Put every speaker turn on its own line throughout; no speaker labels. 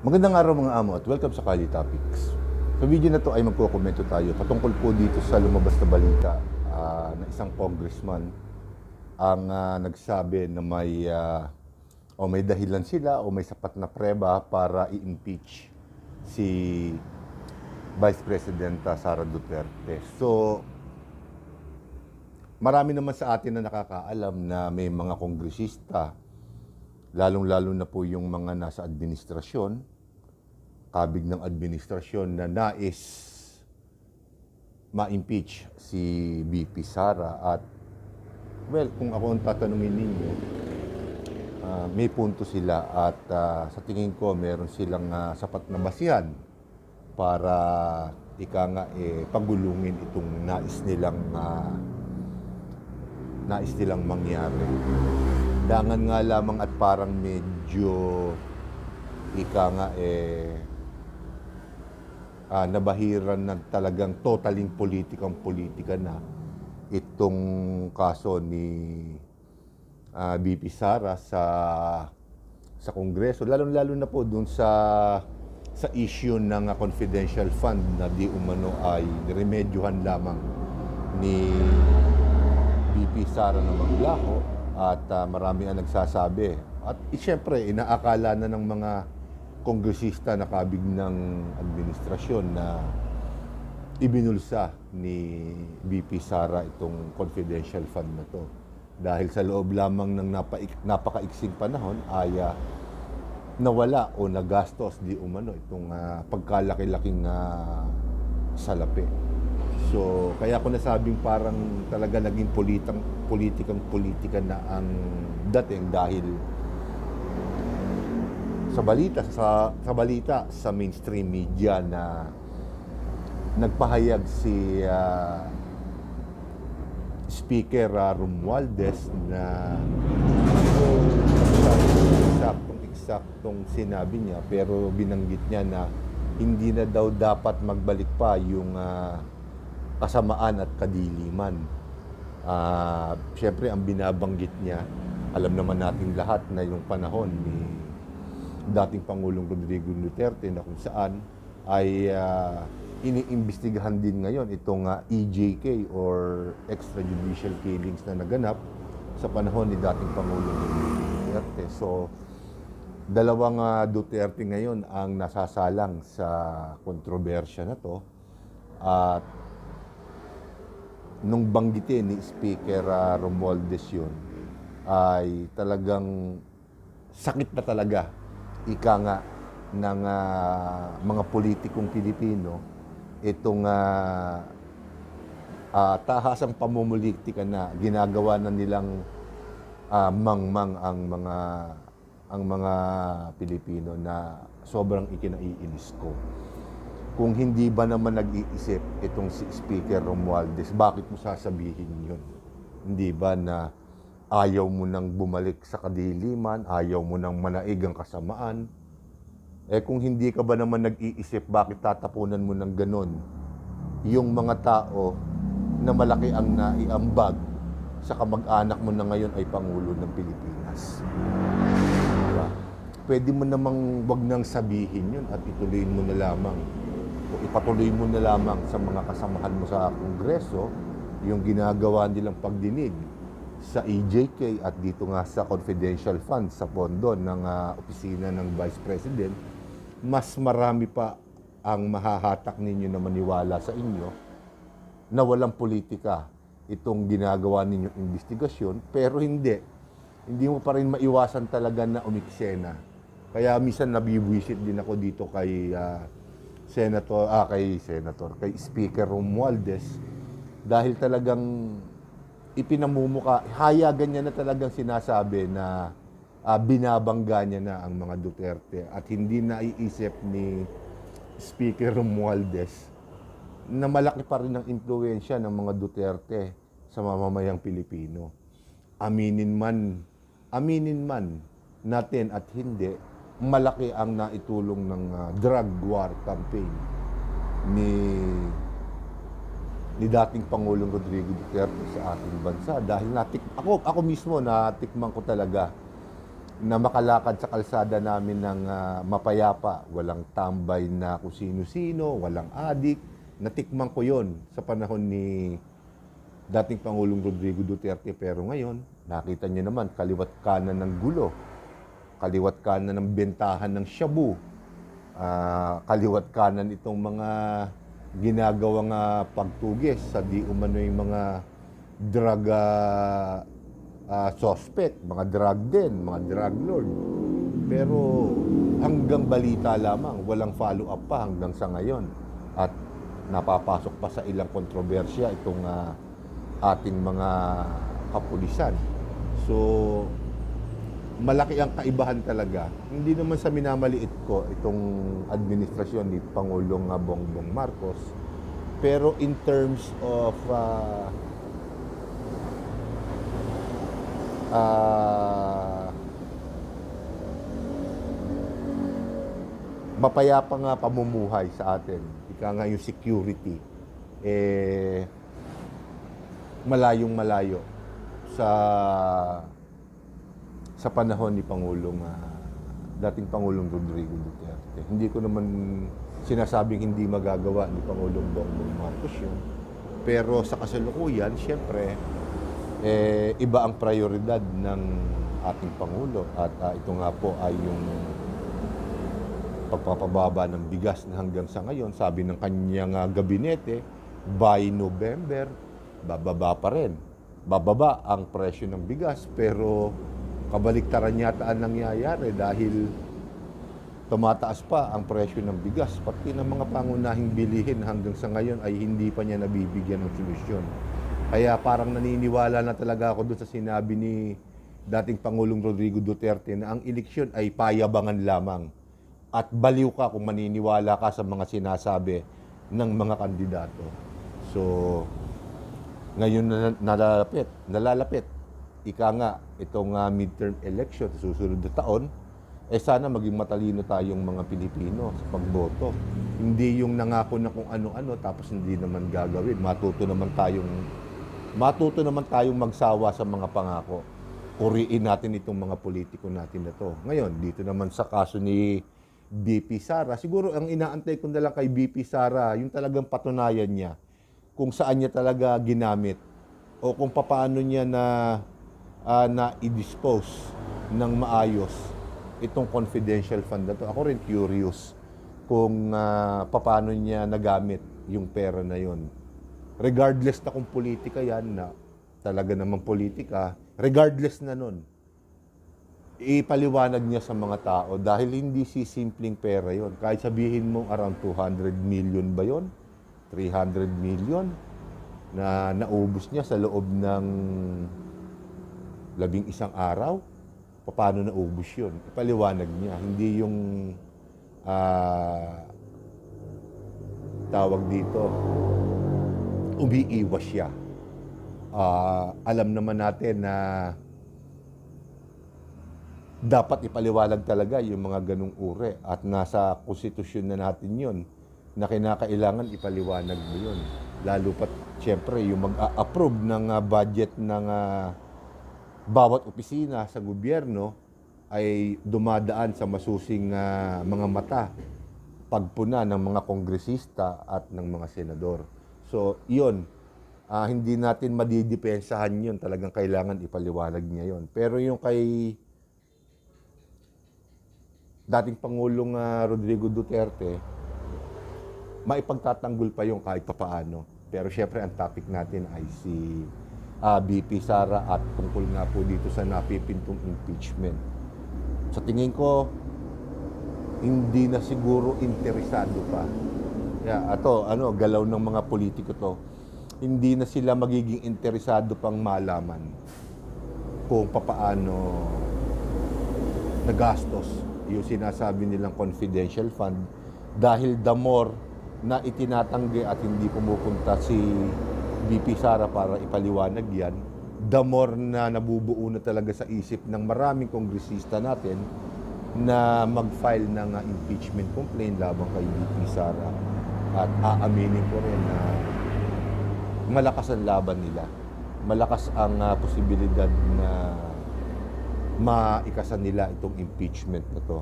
Magandang araw mga amo at welcome sa Kali Topics. Sa video na to ay magkukomento tayo patungkol po dito sa lumabas na balita na isang congressman ang nagsabi na may dahilan sila o may sapat na preba para i-impeach si Vice President Sara Duterte. So, marami naman sa atin na nakakaalam na may mga kongresista, lalong-lalo na po yung mga nasa administrasyon, kabig ng administrasyon na nais ma-impeach si VP Sara. At well, kung ako ang tatanungin ninyo, may punto sila at sa tingin ko meron silang sapat na basihan para pagulungin itong nais nilang mangyari. Dangan nga lamang at parang medyo nabahiran na talagang totaling politika na itong kaso ni VP Sara sa Kongreso, lalo na po dun sa issue ng confidential fund na di umano ay remedyohan lamang ni VP Sara na Manglaho. At marami ang nagsasabi. At siyempre, inaakala na ng mga kongresista na kabig ng administrasyon na ibinulsa ni VP Sara itong confidential fund na to. Dahil sa loob lamang ng napakaiksing panahon ay nawala o nagastos di umano itong pagkalaki-laking salapi. So, kaya ako nasabing parang talaga naging politika na ang dating dahil sa balita sa mainstream media na nagpahayag si Speaker Romualdez na eksaktong sinabi niya, pero binanggit niya na hindi na daw dapat magbalik pa yung kasamaan at kadiliman. Siyempre, ang binabanggit niya, alam naman natin lahat na yung panahon ni dating Pangulong Rodrigo Duterte na kung saan ay iniimbestigahan din ngayon itong EJK or extrajudicial killings na naganap sa panahon ni dating Pangulong Rodrigo Duterte. So, dalawang Duterte ngayon ang nasasalang sa kontrobersya na to. At nung banggitin ni Speaker Romualdez yun, ay talagang sakit na talaga ng mga politikong Pilipino itong tahasang pamumulitika na ginagawa na nilang mangmang ang mga Pilipino na sobrang ikinaiinis ko. Kung hindi ba naman nag-iisip itong si Speaker Romualdez, bakit mo sasabihin yun? Hindi ba na ayaw mo nang bumalik sa kadiliman, ayaw mo nang manaig ang kasamaan? Kung hindi ka ba naman nag-iisip, bakit tatapunan mo ng ganon yung mga tao na malaki ang naiambag sa kamag-anak mo na ngayon ay Pangulo ng Pilipinas? Diba? Pwede mo namang wag nang sabihin yun at ituloy mo na lamang o ipatuloy mo na lamang sa mga kasamahan mo sa Kongreso yung ginagawa nilang pagdinig sa EJK at dito nga sa confidential fund sa pondo ng opisina ng Vice President. Mas marami pa ang mahahatak ninyo na maniwala sa inyo na walang politika itong ginagawa ninyong investigasyon, pero hindi mo pa rin maiwasan talaga na umiksena. Kaya minsan nabibwisit din ako dito kay kay Speaker Romualdez dahil talagang ipinamumuka, hayagan niya na talagang sinasabi na binabangga niya na ang mga Duterte at hindi naiisip ni Speaker Romualdez na malaki pa rin ang impluwensya ng mga Duterte sa mamamayang Pilipino. Aminin man natin at hindi, malaki ang naitulong ng drug war campaign ni dating Pangulong Rodrigo Duterte sa ating bansa. Dahil ako mismo natikman ko talaga na makalakad sa kalsada namin ng mapayapa, walang tambay na kung sino-sino, walang adik. Natikman ko yon sa panahon ni dating Pangulong Rodrigo Duterte, pero ngayon, nakita niyo naman, kaliwat kanan ng gulo, kaliwat kanan ng bentahan ng shabu, kaliwat kanan itong mga ginagawang pagtugis sa di umano yung mga drug suspect, mga drug den, mga drug lord. Pero hanggang balita lamang, walang follow-up pa hanggang sa ngayon. At napapasok pa sa ilang kontrobersya itong ating mga kapulisan. So, malaki ang kaibahan talaga. Hindi naman sa minamaliit ko itong administrasyon ni Pangulong Bongbong Marcos. Pero in terms of mapayapang pamumuhay sa atin, ika nga yung security, malayong malayo sa panahon ni dating Pangulong Rodrigo Duterte. Hindi ko naman sinasabing hindi magagawa ni Pangulong Bongbong Marcos yun. Pero sa kasalukuyan, siyempre, iba ang prioridad ng ating Pangulo. At ito nga po ay yung pagpapababa ng bigas na hanggang sa ngayon, sabi ng kanyang gabinete, by November, bababa pa rin. Bababa ang presyo ng bigas, pero kabaliktaran yata ang nangyayari dahil tumataas pa ang presyo ng bigas. Pati ng mga pangunahing bilihin hanggang sa ngayon ay hindi pa niya nabibigyan ng solusyon. Kaya parang naniniwala na talaga ako doon sa sinabi ni dating Pangulong Rodrigo Duterte na ang eleksyon ay payabangan lamang. At baliw ka kung maniniwala ka sa mga sinasabi ng mga kandidato. So, ngayon nalalapit. Ika nga, itong midterm election sa susunod na taon, sana maging matalino tayong mga Pilipino sa pagboto. Hindi yung nangako na kung ano-ano tapos hindi naman gagawin. Matuto naman tayong magsawa sa mga pangako. Puriin natin itong mga politiko natin na to. Ngayon, dito naman sa kaso ni BP Sara, siguro ang inaantay ko na lang kay BP Sara, yung talagang patunayan niya kung saan niya talaga ginamit o kung paano niya na i-dispose ng maayos itong confidential fund na to. Ako rin curious kung paano niya nagamit yung pera na yon. Regardless na kung politika yan, na talaga namang politika, regardless na nun, ipaliwanag niya sa mga tao dahil hindi si simpleng pera yon. Kahit sabihin mo around 200 million ba yon? 300 million na naubos niya sa loob ng 11 araw. Paano naubos yun? Ipaliwanag niya. Hindi yung tawag dito, umiiwas siya. Alam naman natin na dapat ipaliwanag talaga yung mga ganung uri at nasa konstitusyon na natin yun na kinakailangan ipaliwanag mo yun. Lalo pat, siyempre, yung mag-approve ng budget ng bawat opisina sa gobyerno ay dumadaan sa masusing mga mata, pagpuna ng mga kongresista at ng mga senador. So, yun, hindi natin madidepensahan yun. Talagang kailangan ipaliwanag niya yun. Pero yung kay dating Pangulong Rodrigo Duterte, maipagtatanggol pa yung kahit papaano. Pero syempre, ang topic natin ay si BP Sara at tungkol nga po dito sa napipintong impeachment. Sa tingin ko, hindi na siguro interesado pa. Galaw ng mga politiko to. Hindi na sila magiging interesado pang malaman kung papaano nagastos yung sinasabi nilang confidential fund dahil the more na itinatanggi at hindi pumupunta si BP Sara para ipaliwanag yan, the more na nabubuo na talaga sa isip ng maraming kongresista natin na mag-file ng impeachment complaint labang kay BP Sara. At aaminin ko rin na malakas ang laban nila. Malakas ang posibilidad na maikasan nila itong impeachment na to.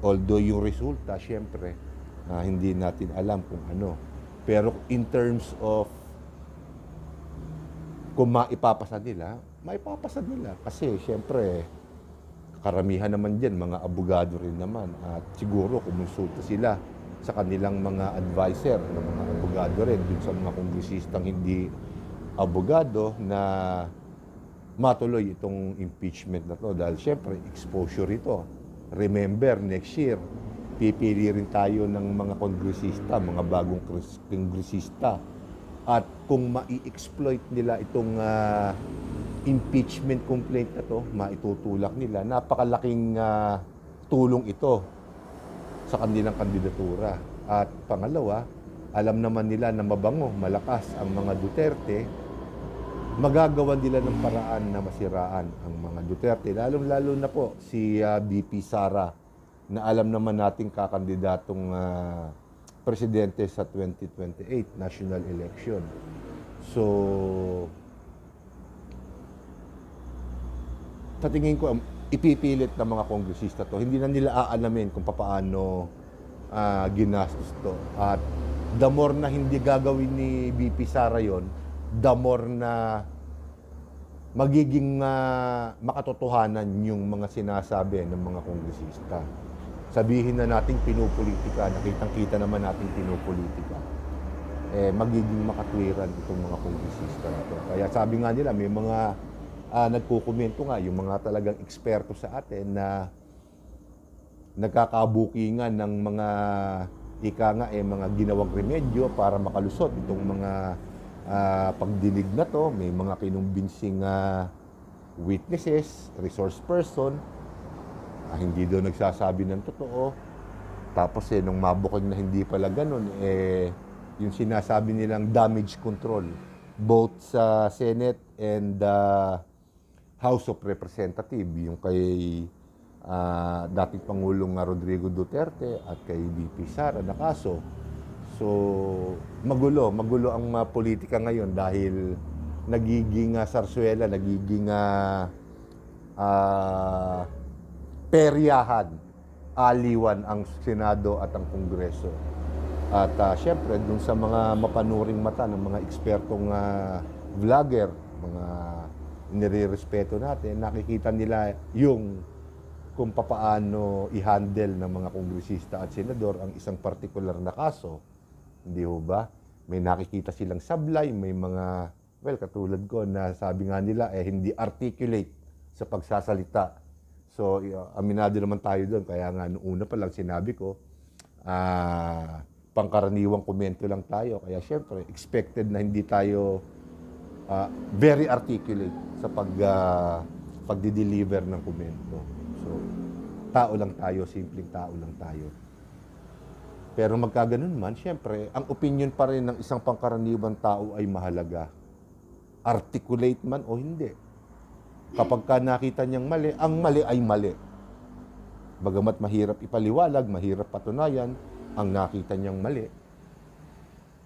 Although yung resulta, syempre, hindi natin alam kung ano. Pero in terms of kung maipapasa nila. Kasi syempre, karamihan naman dyan, mga abogado rin naman. At siguro kumonsulta sila sa kanilang mga advisor ng mga abogado rin dun sa mga kongresistang hindi abogado na matuloy itong impeachment na to dahil syempre exposure ito. Remember, next year, pipili rin tayo ng mga kongresista, mga bagong kongresista. At kung mai-exploit nila itong impeachment complaint na to, maitutulak nila, napakalaking tulong ito sa kanilang kandidatura. At pangalawa, alam naman nila na mabango, malakas ang mga Duterte, magagawan nila ng paraan na masiraan ang mga Duterte. Lalong-lalo na po si VP Sara na alam naman nating kakandidatong presidente sa 2028 national election. So, sa tingin ko, ipipilit ng mga kongresista to. Hindi na nila aalamin kung paano ginastos to. At the more na hindi gagawin ni VP Sara yon, the more na magiging makatotohanan yung mga sinasabi ng mga kongresista. Sabihin na nating pinupolitika, nakitang-kita naman nating pinupolitika, magiging makatwiran itong mga kongresista na to. Kaya sabi nga nila, may mga nagkukomento nga, yung mga talagang eksperto sa atin na nagkakabukingan ng mga mga ginawang remedyo para makalusot itong mga pagdinig na to. May mga kinumbinsing witnesses, resource person, hindi daw nagsasabi ng totoo. Tapos nung mabukod na hindi pala ganun, yung sinasabi nilang damage control, both sa Senate and House of Representatives, yung kay dating Pangulong Rodrigo Duterte at kay VP Sara na kaso. So, magulo ang politika ngayon dahil nagiging sarsuela, nagiging peryahan, aliwan ang Senado at ang Kongreso. At syempre, dun sa mga mapanuring mata ng mga ekspertong vlogger, mga nire-respeto natin, nakikita nila yung kung papaano i-handle ng mga kongresista at senador ang isang partikular na kaso. Hindi ho ba? May nakikita silang sablay, may mga, katulad ko na sabi nga nila, hindi articulate sa pagsasalita. So, aminado naman tayo doon. Kaya nga, noong una pa lang sinabi ko, pangkaraniwang komento lang tayo. Kaya syempre, expected na hindi tayo very articulate sa pagdi-deliver ng komento. So, tao lang tayo, simpleng tao lang tayo. Pero magkaganon man, syempre, ang opinion pa rin ng isang pangkaraniwang tao ay mahalaga. Articulate man o hindi. Kapag ka nakita niyang mali, ang mali ay mali. Bagamat mahirap ipaliwalag, mahirap patunayan, ang nakita niyang mali,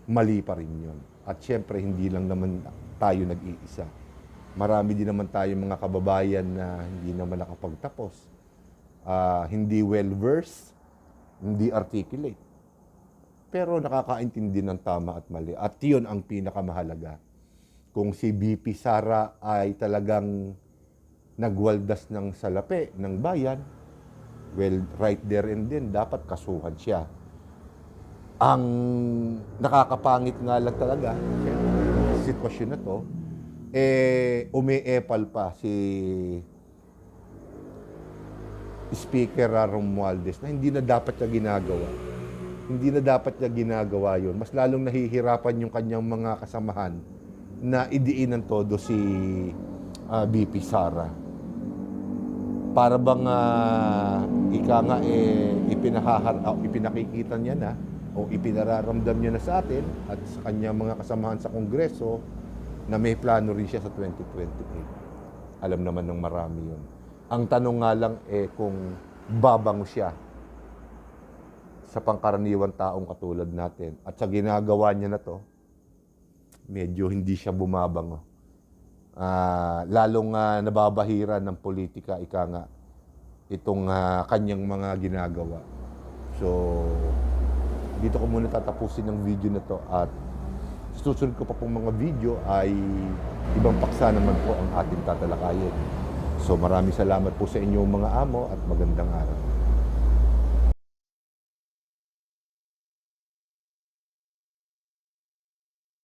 mali pa rin yun. At syempre, hindi lang naman tayo nag-iisa. Marami din naman tayo mga kababayan na hindi naman nakapagtapos. Hindi well-versed, hindi articulate. Pero nakakaintindi ng tama at mali. At yun ang pinakamahalaga. Kung si VP Sara ay talagang nagwaldas ng salapi ng bayan, well, right there and then, dapat kasuhan siya. Ang nakakapangit nga lang talaga, sa sitwasyon na to, umiepal pa si Speaker Romualdez na hindi na dapat niya ginagawa. Hindi na dapat niya ginagawa yun. Mas lalong nahihirapan yung kanyang mga kasamahan na idiin ng todo si VP Sara. Para bang ipinakikita niya na o ipinararamdam niya na sa atin at sa kanyang mga kasamahan sa Kongreso na may plano rin siya sa 2028. Alam naman ng marami yun. Ang tanong nga lang kung babango siya sa pangkaraniwang taong katulad natin. At sa ginagawa niya na to, medyo hindi siya bumabango. lalong nababahiran ng politika, ika nga, itong kanyang mga ginagawa. So, dito ko muna tatapusin ang video na to at susunod ko pa pong mga video ay ibang paksa naman po ang ating tatalakayin. So maraming salamat po sa inyong mga amo at magandang araw.